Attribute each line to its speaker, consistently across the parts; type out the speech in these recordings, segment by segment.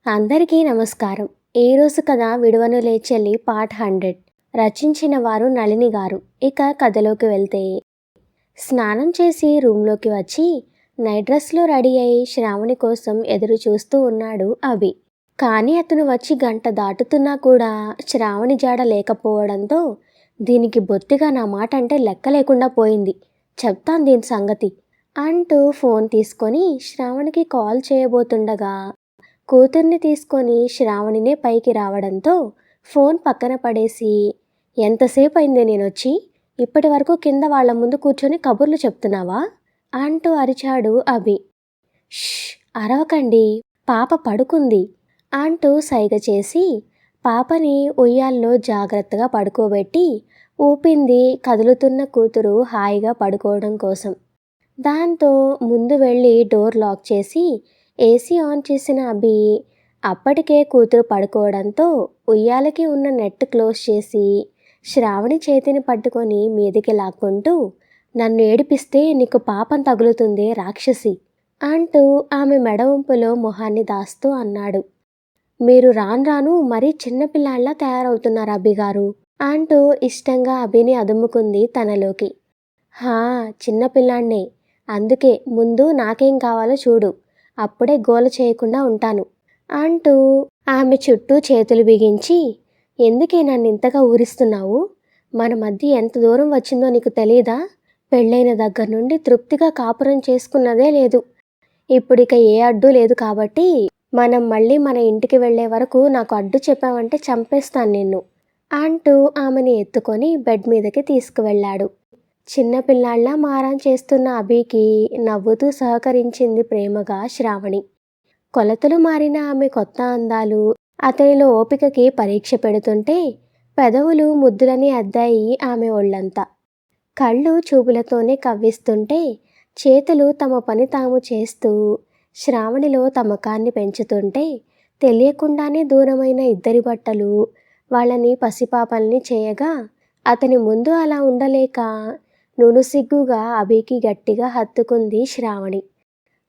Speaker 1: అందరికీ నమస్కారం. ఈరోజు కథ విడువను లేచెల్లి పార్ట్ 100. రచించిన వారు నళిని గారు. ఇక కథలోకి వెళ్తే, స్నానం చేసి రూమ్లోకి వచ్చి నైట్ డ్రెస్లో రెడీ అయి శ్రావణి కోసం ఎదురు చూస్తూ ఉన్నాడు అభి. కానీ అతను వచ్చి గంట దాటుతున్నా కూడా శ్రావణి జాడ లేకపోవడంతో దీనికి బొత్తిగా నా మాట అంటే లెక్క లేకుండా పోయింది, చెప్తాను దీని సంగతి అంటూ ఫోన్ తీసుకొని శ్రావణికి కాల్ చేయబోతుండగా కూతుర్ని తీసుకొని శ్రావణినే పైకి రావడంతో ఫోన్ పక్కన పడేసి, ఎంతసేపు అయింది నేనొచ్చి, ఇప్పటి వరకు కింద వాళ్ళ ముందు కూర్చొని కబుర్లు చెప్తున్నావా అంటూ అరిచాడు అభి. ష్, అరవకండి, పాప పడుకుంది అంటూ సైగ చేసి పాపని ఉయ్యాల్లో జాగ్రత్తగా పడుకోబెట్టి ఊపింది కదులుతున్న కూతురు హాయిగా పడుకోవడం కోసం. దాంతో ముందు వెళ్ళి డోర్ లాక్ చేసి ఏసీ ఆన్ చేసిన అభి అప్పటికే కూతురు పడుకోవడంతో ఉయ్యాలకి ఉన్న నెట్ క్లోజ్ చేసి శ్రావణి చేతిని పట్టుకొని మీదికి లాక్కుంటూ, నన్ను ఏడిపిస్తే నీకు పాపం తగులుతుందే రాక్షసి అంటూ ఆమె మెడ వంపులో మొహాన్ని దాస్తూ అన్నాడు. మీరు రాను రాను మరీ చిన్నపిల్లాళ్ళ తయారవుతున్నారు అభిగారు అంటూ ఇష్టంగా అభిని అదుముకుంది తనలోకి. హా, చిన్నపిల్లాన్నే, అందుకే ముందు నాకేం కావాలో చూడు, అప్పుడే గోల చేయకుండా ఉంటాను అంటూ ఆమె చుట్టూ చేతులు బిగించి, ఎందుకే నన్ను ఇంతగా ఊరిస్తున్నావు? మన మధ్య ఎంత దూరం వచ్చిందో నీకు తెలీదా? పెళ్ళైన దగ్గర నుండి తృప్తిగా కాపురం చేసుకున్నదే లేదు. ఇప్పుడిక ఏ అడ్డు లేదు కాబట్టి మనం మళ్ళీ మన ఇంటికి వెళ్ళే వరకు నాకు అడ్డు చెప్పావంటే చంపేస్తాను నిన్ను అంటూ ఆమెని ఎత్తుకొని బెడ్ మీదకి తీసుకువెళ్ళాడు. చిన్నపిల్లాళ్ళ మారం చేస్తున్న అభికి నవ్వుతూ సహకరించింది ప్రేమగా శ్రావణి. కొలతలు మారిన ఆమె కొత్త అందాలు అతనిలో ఓపికకి పరీక్ష పెడుతుంటే పెదవులు ముద్దులని అద్దాయి ఆమె ఒళ్ళంతా. కళ్ళు చూపులతోనే కవ్విస్తుంటే చేతులు తమ పని తాము చేస్తూ శ్రావణిలో తమకాన్ని పెంచుతుంటే తెలియకుండానే దూరమైన ఇద్దరి బట్టలు వాళ్ళని పసిపాపల్ని చేయగా అతని ముందు అలా ఉండలేక నునుసిగ్గుగా అభికి గట్టిగా హత్తుకుంది శ్రావణి.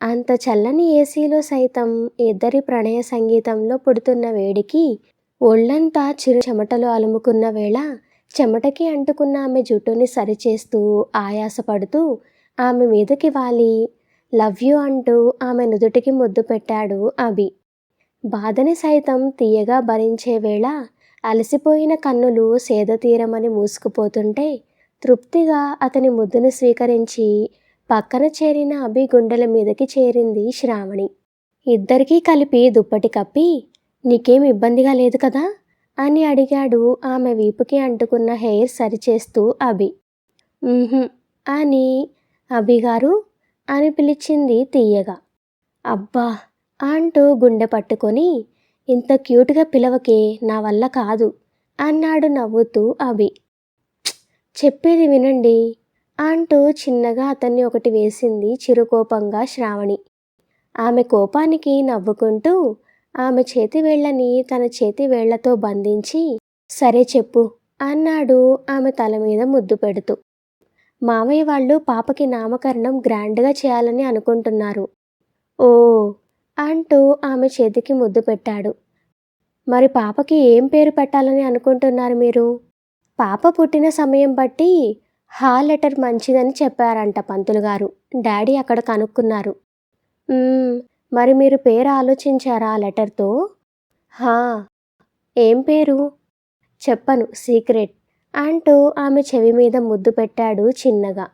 Speaker 1: అంత చల్లని ఏసీలో సైతం ఇద్దరి ప్రణయ సంగీతంలో పుడుతున్న వేడికి ఒళ్ళంతా చిరు చెమటలు అలుముకున్న వేళ చెమటకి అంటుకున్న ఆమె జుట్టుని సరిచేస్తూ ఆయాసపడుతూ ఆమె మీదకి వాలి లవ్ యూ అంటూ ఆమె నుదుటికి ముద్దు పెట్టాడు అభి. బాధని సైతం తీయగా భరించే వేళ అలసిపోయిన కన్నులు సేద తీరమని మూసుకుపోతుంటే తృప్తిగా అతని ముద్దును స్వీకరించి పక్కన చేరిన అభి గుండెల మీదకి చేరింది శ్రావణి. ఇద్దరికీ కలిపి దుప్పటి కప్పి, నీకేం ఇబ్బందిగా లేదు కదా అని అడిగాడు ఆమె వీపుకి అంటుకున్న హెయిర్ సరిచేస్తూ అభి. అని అభిగారు అని పిలిచింది తీయగా. అబ్బా అంటూ గుండె పట్టుకొని, ఇంత క్యూట్గా పిలవకే, నా వల్ల కాదు అన్నాడు నవ్వుతూ అభి. చెప్పేది వినండి అంటూ చిన్నగా అతన్ని ఒకటి వేసింది చిరుకోపంగా శ్రావణి. ఆమె కోపానికి నవ్వుకుంటూ ఆమె చేతి వేళ్లని తన చేతి వేళ్లతో బంధించి, సరే చెప్పు అన్నాడు ఆమె తల మీద ముద్దు పెడుతూ. మామయ్య వాళ్ళు పాపకి నామకరణం గ్రాండ్గా చేయాలని అనుకుంటున్నారు. ఓ అంటూ ఆమె చేతికి ముద్దు పెట్టాడు. మరి పాపకి ఏం పేరు పెట్టాలని అనుకుంటున్నారు మీరు? పాప పుట్టిన సమయం బట్టి హా లెటర్ మంచిదని చెప్పారంట పంతులు గారు. డాడీ అక్కడ కనుక్కున్నారు. మరి మీరు పేరు ఆలోచించారా ఆ లెటర్తో? హా. ఏం పేరు? చెప్పను, సీక్రెట్ అంటూ ఆమె చెవి మీద ముద్దు పెట్టాడు చిన్నగా.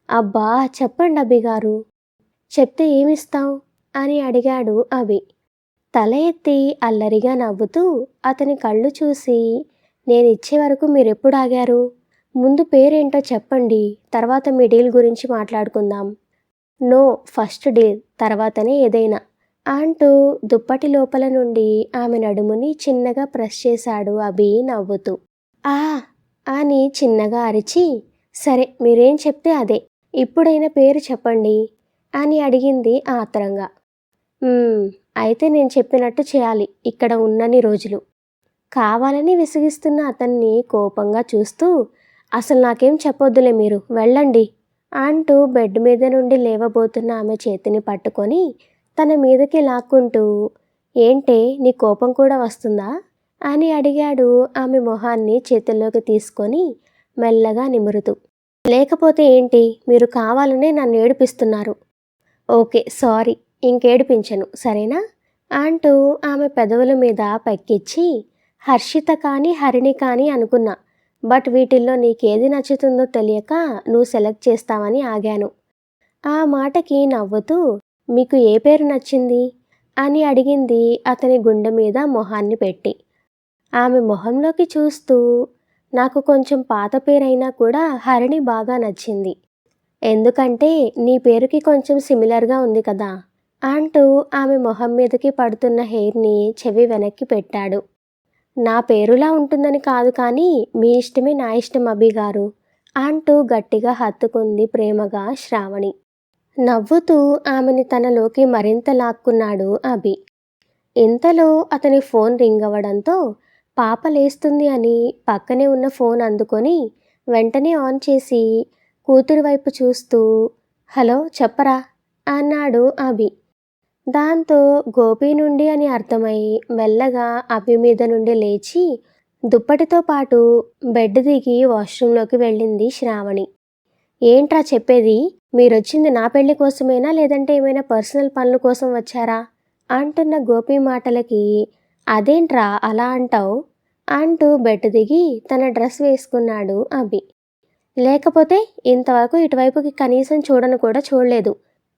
Speaker 1: అబ్బా చెప్పండి అభిగారు. చెప్తే ఏమిస్తావు అని అడిగాడు అభి. తల ఎత్తి అల్లరిగా నవ్వుతూ అతని కళ్ళు చూసి, నేనిచ్చే వరకు మీరెప్పుడు ఆగారు? ముందు పేరేంటో చెప్పండి, తర్వాత మీ డీల్ గురించి మాట్లాడుకుందాం. నో, ఫస్ట్ డీల్, తర్వాతనే ఏదైనా అంటూ దుప్పటి లోపల నుండి ఆమె నడుముని చిన్నగా ప్రెస్ చేశాడు అభి నవ్వుతూ. ఆ అని చిన్నగా అరిచి, సరే మీరేం చెప్తే అదే, ఇప్పుడైనా పేరు చెప్పండి అని అడిగింది ఆత్రంగా. అయితే నేను చెప్పినట్టు చేయాలి ఇక్కడ ఉన్నన్ని రోజులు. కావాలని విసిగిస్తున్న అతన్ని కోపంగా చూస్తూ, అసలు నాకేం చెప్పొద్దులే, మీరు వెళ్ళండి అంటూ బెడ్ మీద నుండి లేవబోతున్న ఆమె చేతిని పట్టుకొని తన మీదకి లాక్కుంటూ, ఏంటే నీ కోపం కూడా వస్తుందా అని అడిగాడు ఆమె మొహాన్ని చేతుల్లోకి తీసుకొని మెల్లగా నిమురుతూ. లేకపోతే ఏంటి, మీరు కావాలనే నన్ను ఏడిపిస్తున్నారు. ఓకే, సారీ, ఇంకేడిపించను సరేనా అంటూ ఆమె పెదవుల మీద పెక్కిచ్చి, హర్షిత కానీ హరిణి కానీ అనుకున్నా, బట్ వీటిల్లో నీకేది నచ్చుతుందో తెలియక నువ్వు సెలెక్ట్ చేస్తావని ఆగాను. ఆ మాటకి నవ్వుతూ, మీకు ఏ పేరు నచ్చింది అని అడిగింది అతని గుండె మీద మొహాన్ని పెట్టి. ఆమె మొహంలోకి చూస్తూ, నాకు కొంచెం పాత పేరైనా కూడా హరిణి బాగా నచ్చింది. ఎందుకంటే నీ పేరుకి కొంచెం సిమిలర్గా ఉంది కదా అంటూ ఆమె మొహం మీదకి పడుతున్న హెయిర్ని చెవి వెనక్కి పెట్టాడు. నా పేరులా ఉంటుందని కాదు కానీ మీ ఇష్టమే నా ఇష్టం అభి గారు అంటూ గట్టిగా హత్తుకుంది ప్రేమగా శ్రావణి. నవ్వుతూ ఆమెని తనలోకి మరింత లాక్కున్నాడు అభి. ఇంతలో అతని ఫోన్ రింగ్ అవ్వడంతో పాప లేస్తుంది అని పక్కనే ఉన్న ఫోన్ అందుకొని వెంటనే ఆన్ చేసి కూతురి వైపు చూస్తూ, హలో చెప్పరా అన్నాడు అభి. దాంతో గోపి నుండి అని అర్థమై మెల్లగా అభి మీద నుండి లేచి దుప్పటితో పాటు బెడ్ దిగి వాష్రూంలోకి వెళ్ళింది శ్రావణి. ఏంట్రా చెప్పేది, మీరొచ్చింది నా పెళ్లి కోసమేనా లేదంటే ఏమైనా పర్సనల్ పనుల కోసం వచ్చారా అంటున్న గోపి మాటలకి, అదేంట్రా అలా అంటావు అంటూ బెడ్ దిగి తన డ్రెస్ వేసుకున్నాడు అభి. లేకపోతే ఇంతవరకు ఇటువైపుకి కనీసం చూడను కూడా చూడలేదు,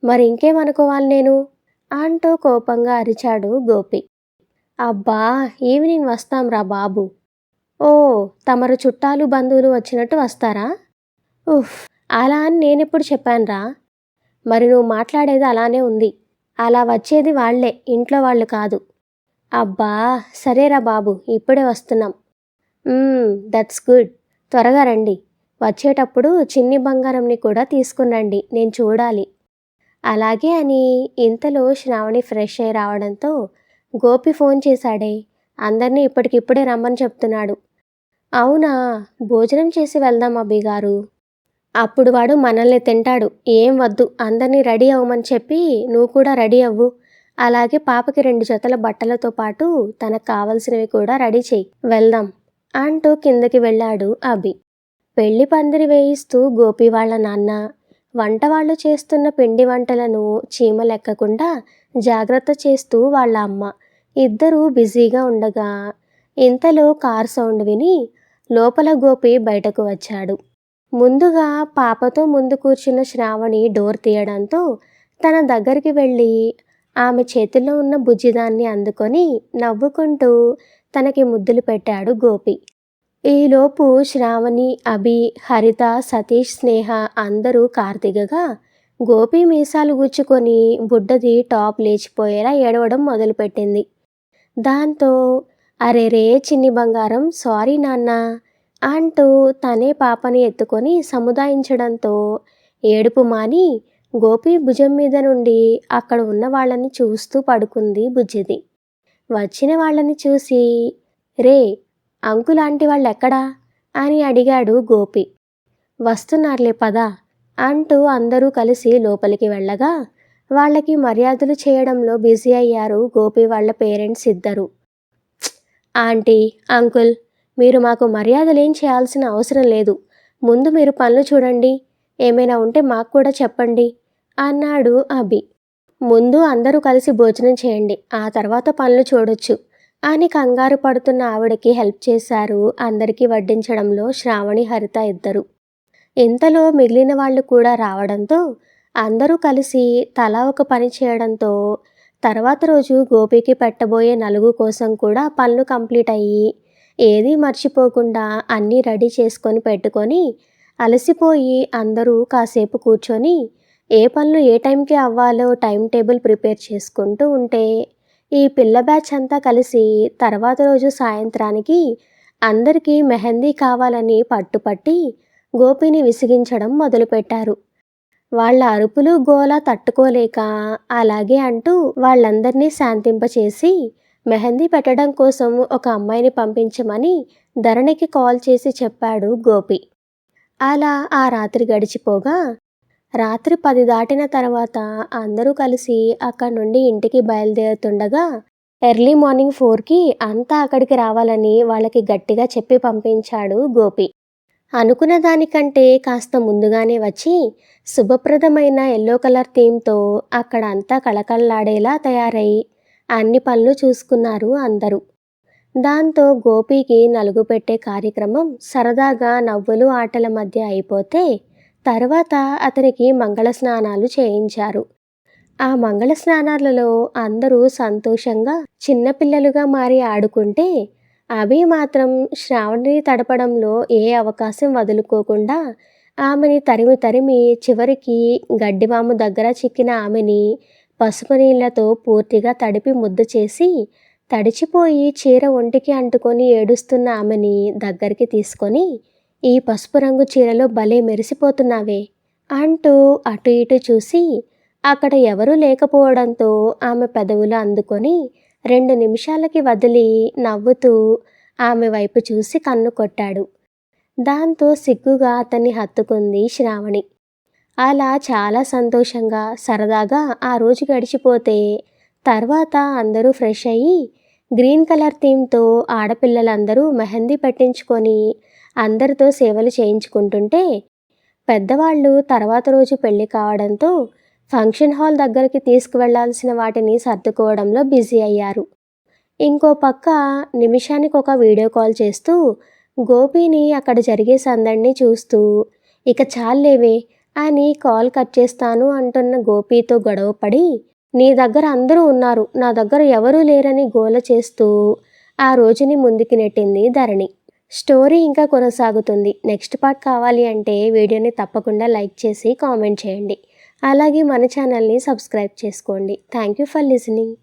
Speaker 1: మరి ఇంకేమనుకోవాలి నేను అంటూ కోపంగా అరిచాడు గోపి. అబ్బా, ఈవినింగ్ వస్తాంరా బాబు. ఓ, తమరు చుట్టాలు బంధువులు వచ్చినట్టు వస్తారా? ఉఫ్, అలా అని నేనెప్పుడు చెప్పానురా? మరి నువ్వు మాట్లాడేది అలానే ఉంది. అలా వచ్చేది వాళ్లే, ఇంట్లో వాళ్ళు కాదు. అబ్బా సరేరా బాబు, ఇప్పుడే వస్తున్నాం. దట్స్ గుడ్, త్వరగా రండి. వచ్చేటప్పుడు చిన్ని బంగారంని కూడా తీసుకుని రండి, నేను చూడాలి. అలాగే అని ఇంతలో శ్రావణి ఫ్రెష్ అయి రావడంతో, గోపి ఫోన్ చేశాడే, అందరినీ ఇప్పటికిప్పుడే రమ్మని చెప్తున్నాడు. అవునా, భోజనం చేసి వెళ్దాం అబ్బి గారు. అప్పుడు వాడు మనల్ని తింటాడు. ఏం వద్దు, అందరినీ రెడీ అవ్వమని చెప్పి నువ్వు కూడా రెడీ అవ్వు. అలాగే పాపకి 2 జతల బట్టలతో పాటు తనకు కావలసినవి కూడా రెడీ చెయ్యి, వెళ్దాం అంటూ కిందకి వెళ్ళాడు అభి. పెళ్లి పందిరి వేయిస్తూ గోపి వాళ్ళ నాన్న వంట వాళ్ళు చేస్తున్న పిండి వంటలను చీమలెక్కకుండా జాగ్రత్త చేస్తూ వాళ్ళ అమ్మ ఇద్దరూ బిజీగా ఉండగా, ఇంతలో కార్ సౌండ్ విని లోపల గోపి బయటకు వచ్చాడు. ముందుగా పాపతో ముందు కూర్చున్న శ్రావణి డోర్ తీయడంతో తన దగ్గరికి వెళ్ళి ఆమె చేతిలో ఉన్న బుజ్జిదాన్ని అందుకొని నవ్వుకుంటూ తనకి ముద్దులు పెట్టాడు గోపి. ఈలోపు శ్రావణి, అభి, హరిత, సతీష్, స్నేహ అందరూ కార్ దిగగా గోపి మీసాలు గుచ్చుకొని బుడ్డది టాప్ లేచిపోయేలా ఏడవడం మొదలుపెట్టింది. దాంతో అరెరే చిన్ని బంగారం, సారీ నాన్న అంటూ తనే పాపని ఎత్తుకొని సముదాయించడంతో ఏడుపు మాని గోపి భుజం మీద నుండి అక్కడ ఉన్న వాళ్ళని చూస్తూ పడుకుంది బుజ్జిది. వచ్చిన వాళ్ళని చూసి, రే అంకులాంటి వాళ్ళెక్కడా అని అడిగాడు గోపి. వస్తున్నారులే పద అంటూ అందరూ కలిసి లోపలికి వెళ్ళగా వాళ్ళకి మర్యాదలు చేయడంలో బిజీ అయ్యారు గోపి వాళ్ళ పేరెంట్స్ ఇద్దరు. ఆంటీ, అంకుల్, మీరు మాకు మర్యాదలేం చేయాల్సిన అవసరం లేదు. ముందు మీరు పనులు చూడండి, ఏమైనా ఉంటే మాకు కూడా చెప్పండి అన్నాడు అభి. ముందు అందరూ కలిసి భోజనం చేయండి, ఆ తర్వాత పనులు చూడొచ్చు అని కంగారు పడుతున్న ఆవిడకి హెల్ప్ చేశారు అందరికీ వడ్డించడంలో శ్రావణి, హరిత ఇద్దరు. ఇంతలో మిగిలిన వాళ్ళు కూడా రావడంతో అందరూ కలిసి తలా ఒక పని చేయడంతో తర్వాత రోజు గోపికి పెట్టబోయే నలుగు కోసం కూడా పనులు కంప్లీట్ అయ్యి ఏదీ మర్చిపోకుండా అన్నీ రెడీ చేసుకొని పెట్టుకొని అలసిపోయి అందరూ కాసేపు కూర్చొని ఏ పనులు ఏ టైంకి అవ్వాలో టైం టేబుల్ ప్రిపేర్ చేసుకుంటూ ఉంటే ఈ పిల్ల బ్యాచ్ అంతా కలిసి తర్వాత రోజు సాయంత్రానికి అందరికీ మెహందీ కావాలని పట్టుపట్టి గోపిని విసిగించడం మొదలుపెట్టారు. వాళ్ళ అరుపులు గోల తట్టుకోలేక అలాగే అంటూ వాళ్ళందరినీ శాంతింపచేసి మెహందీ పెట్టడం కోసం ఒక అమ్మాయిని పంపించమని ధరణికి కాల్ చేసి చెప్పాడు గోపి. అలా ఆ రాత్రి గడిచిపోగా రాత్రి 10 దాటిన తర్వాత అందరూ కలిసి అక్కడి నుండి ఇంటికి బయలుదేరుతుండగా ఎర్లీ మార్నింగ్ 4కి అంతా అక్కడికి రావాలని వాళ్ళకి గట్టిగా చెప్పి పంపించాడు గోపి. అనుకున్న దానికంటే కాస్త ముందుగానే వచ్చి శుభప్రదమైన యెల్లో కలర్ థీమ్‌తో అక్కడ అంతా కళకళలాడేలా తయారై అన్ని పనులు చూసుకున్నారు అందరూ. దాంతో గోపీకి నలుగు పెట్టే కార్యక్రమం సరదాగా నవ్వులు, ఆటల మధ్య అయిపోతే తర్వాత అతనికి మంగళ స్నానాలు చేయించారు. ఆ మంగళ స్నానాలలో అందరూ సంతోషంగా చిన్నపిల్లలుగా మారి ఆడుకుంటే, అభి మాత్రం శ్రావణిని తడపడంలో ఏ అవకాశం వదులుకోకుండా ఆమెని తరిమి తరిమి చివరికి గడ్డివాము దగ్గర చిక్కిన ఆమెని పసుపు నీళ్లతో పూర్తిగా తడిపి ముద్ద చేసి, తడిచిపోయి చీర ఒంటికి అంటుకొని ఏడుస్తున్న ఆమెని దగ్గరికి తీసుకొని, "ఈ పసుపు రంగు చీరలో భలే మెరిసిపోతున్నావే" అంటూ అటు ఇటు చూసి అక్కడ ఎవరూ లేకపోవడంతో ఆమె పెదవులు అందుకొని 2 నిమిషాలకి వదిలి నవ్వుతూ ఆమె వైపు చూసి కన్ను కొట్టాడు. దాంతో సిగ్గుగా అతన్ని హత్తుకుంది శ్రావణి. అలా చాలా సంతోషంగా, సరదాగా ఆ రోజు గడిచిపోతే తర్వాత అందరూ ఫ్రెష్ అయ్యి గ్రీన్ కలర్ థీమ్‌తో ఆడపిల్లలందరూ మెహందీ పెట్టించుకొని అందరితో సేవలు చేయించుకుంటుంటే, పెద్దవాళ్ళు తర్వాత రోజు పెళ్లి కావడంతో ఫంక్షన్ హాల్ దగ్గరికి తీసుకువెళ్లాల్సిన వాటిని సర్దుకోవడంలో బిజీ అయ్యారు. ఇంకో పక్క నిమిషానికొక వీడియో కాల్ చేస్తూ గోపీని అక్కడ జరిగే సందడిని చూస్తూ, "ఇక చాల్లేవే" అని కాల్ కట్ చేస్తాను అంటున్న గోపీతో గొడవపడి, "నీ దగ్గర అందరూ ఉన్నారు, నా దగ్గర ఎవరూ లేరని" గోల చేస్తూ ఆ రోజుని ముందుకి నెట్టింది ధరణి. స్టోరీ ఇంకా కొనసాగుతుంది. నెక్స్ట్ పార్ట్ కావాలి అంటే వీడియోని తప్పకుండా లైక్ చేసి కామెంట్ చేయండి. అలాగే మన ఛానల్ని సబ్స్క్రైబ్ చేసుకోండి. Thank you for listening.